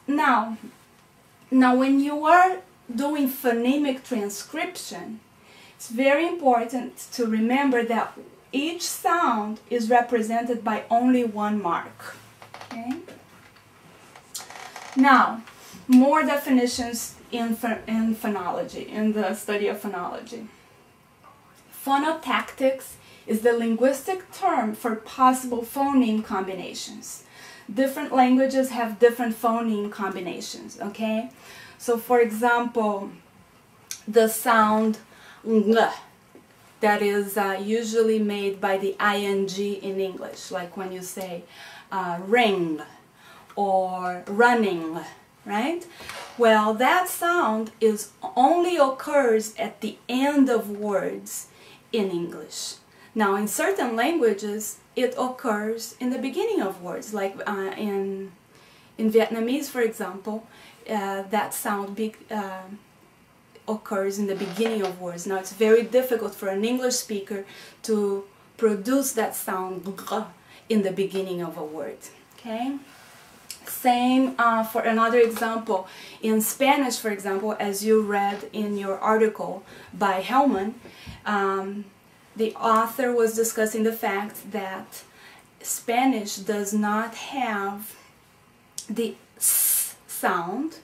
Now when you are doing phonemic transcription, it's very important to remember that each sound is represented by only one mark. Okay? Now, more definitions in phonology, in the study of phonology. Phonotactics is the linguistic term for possible phoneme combinations. Different languages have different phoneme combinations, okay? So for example, the sound ng, that is usually made by the ing in English, like when you say ring or running, right? Well, that sound only occurs at the end of words in English. Now, in certain languages, it occurs in the beginning of words, like in Vietnamese, for example, that sound occurs in the beginning of words. Now, it's very difficult for an English speaker to produce that sound in the beginning of a word, okay? Same for another example. In Spanish, for example, as you read in your article by Hellman, the author was discussing the fact that Spanish does not have the S sound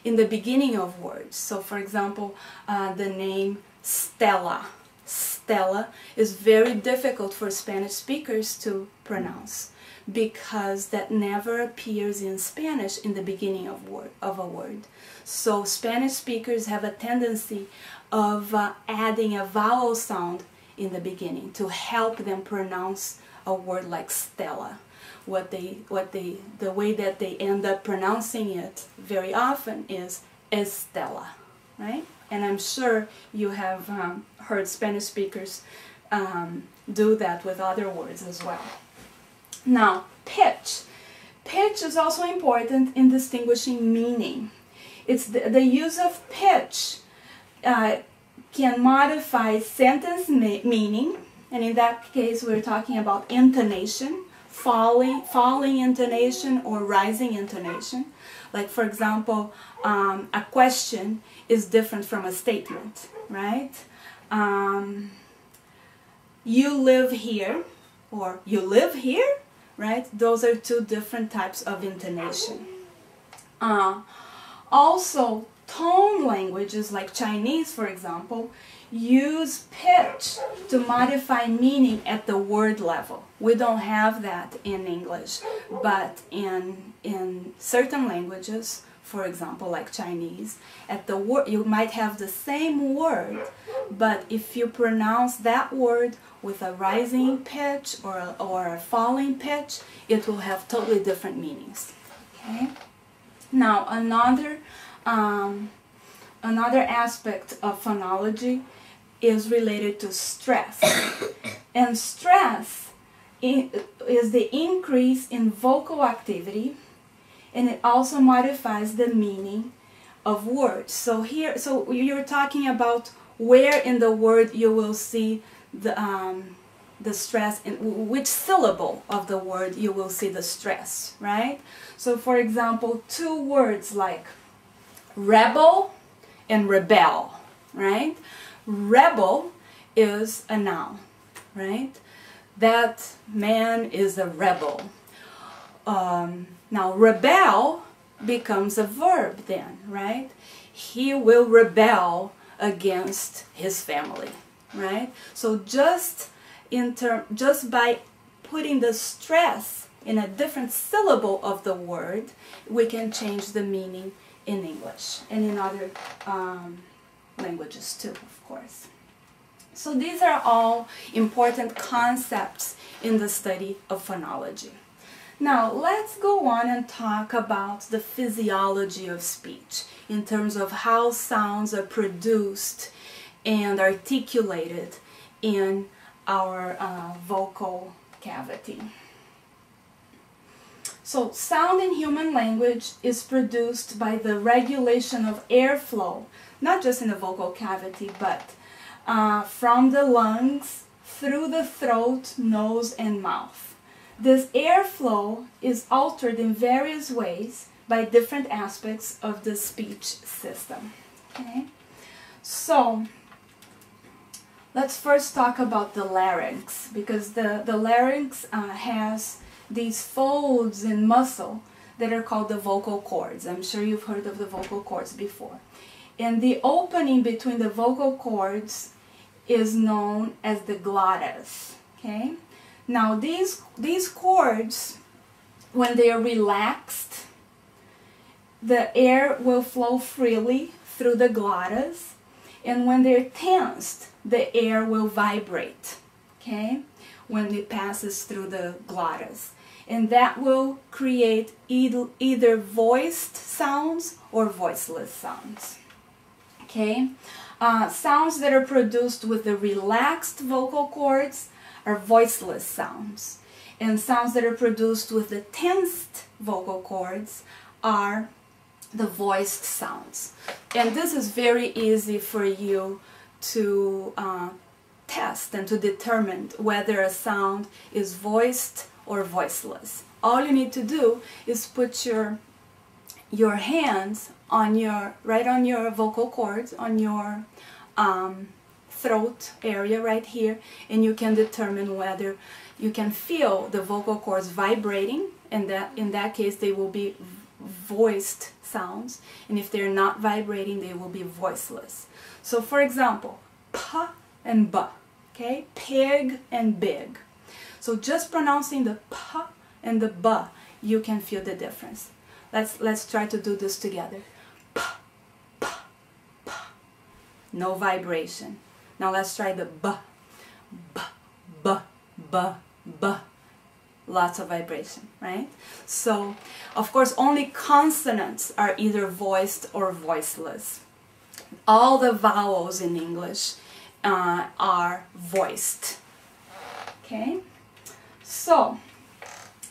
in the beginning of words. So for example, the name Stella. Stella is very difficult for Spanish speakers to pronounce because that never appears in Spanish in the beginning of a word. So Spanish speakers have a tendency of adding a vowel sound in the beginning to help them pronounce a word like Stella. The way that they end up pronouncing it very often is Estella, right? And I'm sure you have heard Spanish speakers do that with other words as well. Now, pitch. Pitch is also important in distinguishing meaning. It's the use of pitch can modify sentence meaning, and in that case we're talking about intonation, falling intonation or rising intonation. Like for example, a question is different from a statement, right? You live here, or you live here, right? Those are two different types of intonation. Also, tone languages like Chinese, for example, use pitch to modify meaning at the word level. We don't have that in English, but in certain languages, for example, like Chinese, at the word you might have the same word, but if you pronounce that word with a rising pitch or a falling pitch, it will have totally different meanings. Okay. Now another aspect of phonology is related to stress. And stress is the increase in vocal activity, and it also modifies the meaning of words. So you're talking about where in the word you will see the stress, in which syllable of the word you will see the stress, right? So for example, two words like rebel and rebel, right? Rebel is a noun, right? That man is a rebel. Now rebel becomes a verb then, right? He will rebel against his family, right? So just by putting the stress in a different syllable of the word, we can change the meaning in English and in other languages too, of course. So these are all important concepts in the study of phonology. Now let's go on and talk about the physiology of speech in terms of how sounds are produced and articulated in our vocal cavity. So sound in human language is produced by the regulation of airflow, not just in the vocal cavity, but from the lungs through the throat, nose, and mouth. this airflow is altered in various ways by different aspects of the speech system. Okay? So, let's first talk about the larynx, because the larynx has these folds in muscle that are called the vocal cords. I'm sure you've heard of the vocal cords before. And the opening between the vocal cords is known as the glottis. Okay? Now these cords, when they are relaxed, the air will flow freely through the glottis, and when they're tensed, the air will vibrate, okay, when it passes through the glottis. And that will create either voiced sounds or voiceless sounds. Okay? Sounds that are produced with the relaxed vocal cords are voiceless sounds. And sounds that are produced with the tensed vocal cords are the voiced sounds. And this is very easy for you to test and to determine whether a sound is voiced or voiceless. All you need to do is put your hands on right on your vocal cords, on your throat area right here, and you can determine whether you can feel the vocal cords vibrating, and that in that case they will be voiced sounds, and if they're not vibrating they will be voiceless. So for example, p and b, okay, pig and big. So just pronouncing the p and the b, you can feel the difference. Let's try to do this together. P, p, p. No vibration. Now let's try the b, b, b, b, b. Lots of vibration, right? So, of course, only consonants are either voiced or voiceless. All the vowels in English are voiced. Okay? So,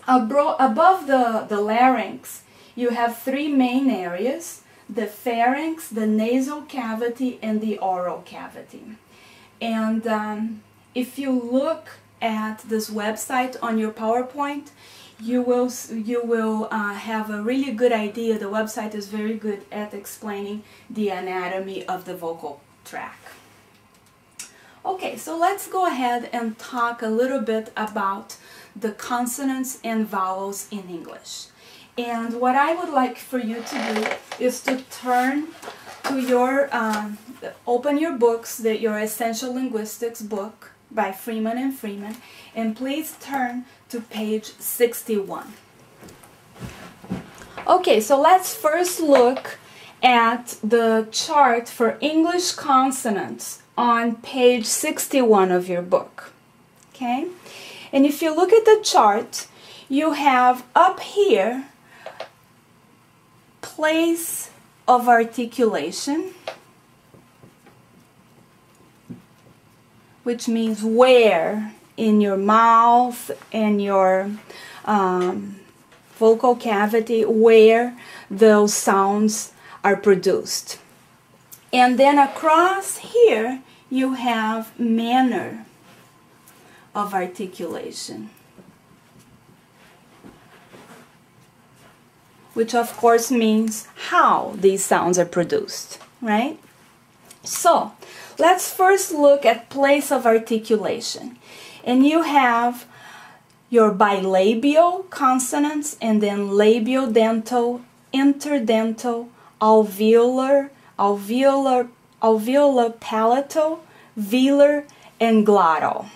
above the larynx, you have three main areas: the pharynx, the nasal cavity, and the oral cavity. And if you look at this website on your PowerPoint, you will have a really good idea. The website is very good at explaining the anatomy of the vocal tract. Okay, so let's go ahead and talk a little bit about the consonants and vowels in English. And what I would like for you to do is to turn to your, open your books, your Essential Linguistics book by Freeman and Freeman, and please turn to page 61. Okay, so let's first look at the chart for English consonants on page 61 of your book. Okay? And if you look at the chart, you have up here place of articulation, which means where in your mouth and your vocal cavity, where those sounds are produced. And then across here you have manner of articulation, which of course means how these sounds are produced, right? So let's first look at place of articulation. And you have your bilabial consonants, and then labiodental, interdental, alveolar, alveolar palatal, velar, and glottal.